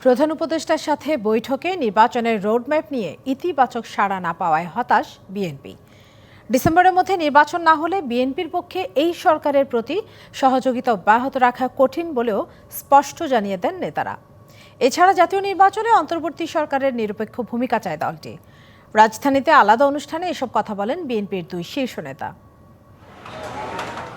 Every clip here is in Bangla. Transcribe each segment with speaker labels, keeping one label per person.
Speaker 1: প্রধান উপদেষ্টার সাথে বৈঠকে নির্বাচনের রোডম্যাপ নিয়ে ইতিবাচক সাড়া না পাওয়ায় হতাশ বিএনপি। ডিসেম্বরের মধ্যে নির্বাচন না হলে বিএনপির পক্ষে এই সরকারের প্রতি সহযোগিতা অব্যাহত রাখা কঠিন বলেও স্পষ্ট জানিয়ে দেন নেতারা। এছাড়া জাতীয় নির্বাচনে অন্তর্বর্তী সরকারের নিরপেক্ষ ভূমিকা চায় দলটি। রাজধানীতে আলাদা অনুষ্ঠানে এসব কথা বলেন বিএনপির দুই শীর্ষ নেতা।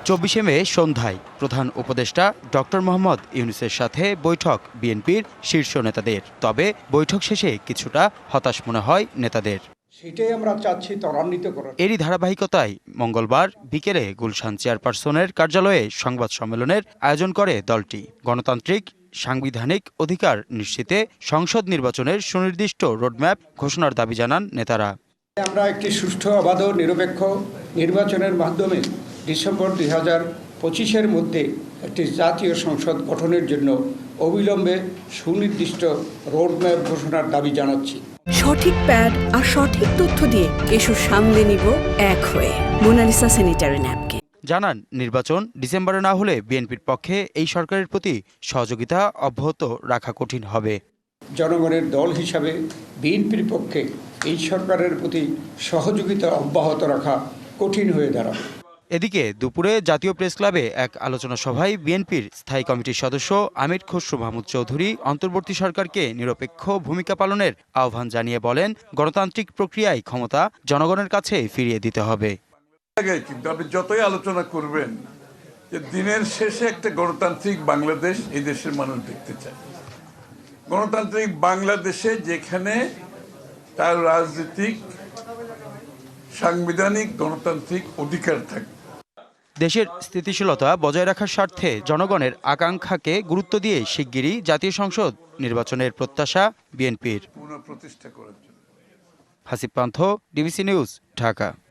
Speaker 2: ২৪ মে সন্ধ্যায় প্রধান উপদেষ্টা ডক্টর মোহাম্মদ ইউনূসের সাথে বৈঠক বিএনপির শীর্ষ নেতাদের। তবে বৈঠক শেষে কিছুটা হতাশ মনে হয় নেতাদের।
Speaker 3: সেটাই আমরা চাচ্ছি ত্বরান্বিত করার।
Speaker 2: এরই ধারাবাহিকতায় মঙ্গলবার বিকেলে গুলশান চেয়ারপারসনের কার্যালয়ে সংবাদ সম্মেলনের আয়োজন করে দলটি। গণতান্ত্রিক সাংবিধানিক অধিকার নিশ্চিতে সংসদ নির্বাচনের সুনির্দিষ্ট রোডম্যাপ ঘোষণার দাবি জানান নেতারা।
Speaker 3: আমরা একটি সুষ্ঠু, অবাধ ও নিরপেক্ষ নির্বাচনের মাধ্যমে ডিসেম্বর 2025-এর মধ্যে একটি জাতীয় সংসদ গঠনের জন্য অবিলম্বে সুনির্দিষ্ট রোডম্যাপ ঘোষণার দাবি জানাচ্ছি।
Speaker 4: সঠিক প্যাড আর সঠিক তথ্য দিয়ে কেশুর সামলে নিব এক হয়ে। Monalisa sanitary napkin.
Speaker 2: জানান, নির্বাচন ডিসেম্বরে না হলে বিএনপির পক্ষে এই সরকারের প্রতি সহযোগিতা অব্যাহত রাখা কঠিন হবে।
Speaker 3: জনগণের দল হিসাবে বিএনপির পক্ষে এই সরকারের প্রতি সহযোগিতা অব্যাহত রাখা কঠিন হয়ে দাঁড়াবে।
Speaker 2: এদিকে দুপুরে জাতীয় প্রেস ক্লাবে এক আলোচনা সভায় বিএনপির স্থায়ী কমিটির সদস্য আমির খসরু মাহমুদ চৌধুরী অন্তর্বর্তী সরকারকে নিরপেক্ষ ভূমিকা পালনের আহ্বান জানিয়ে বলেন, গণতান্ত্রিক প্রক্রিয়ায় ক্ষমতা জনগণের কাছে ফিরিয়ে দিতে হবে।
Speaker 5: কিন্তু আপনি যতই আলোচনা করবেন যে দিনের শেষে একটা গণতান্ত্রিক বাংলাদেশ এই দেশের মানুষ দেখতে চায়। গণতান্ত্রিক বাংলাদেশে যেখানে তার রাজনৈতিক সাংবিধানিক গণতান্ত্রিক অধিকার থাকে।
Speaker 2: দেশের স্থিতিশীলতা বজায় রাখার স্বার্থে জনগণের আকাঙ্ক্ষাকে গুরুত্ব দিয়ে শিগগিরই জাতীয় সংসদ নির্বাচনের প্রত্যাশা বিএনপির।
Speaker 5: পুনঃপ্রতিষ্ঠা করার জন্য।
Speaker 2: হাসিব পান্থ, ডিবিসি নিউজ, ঢাকা।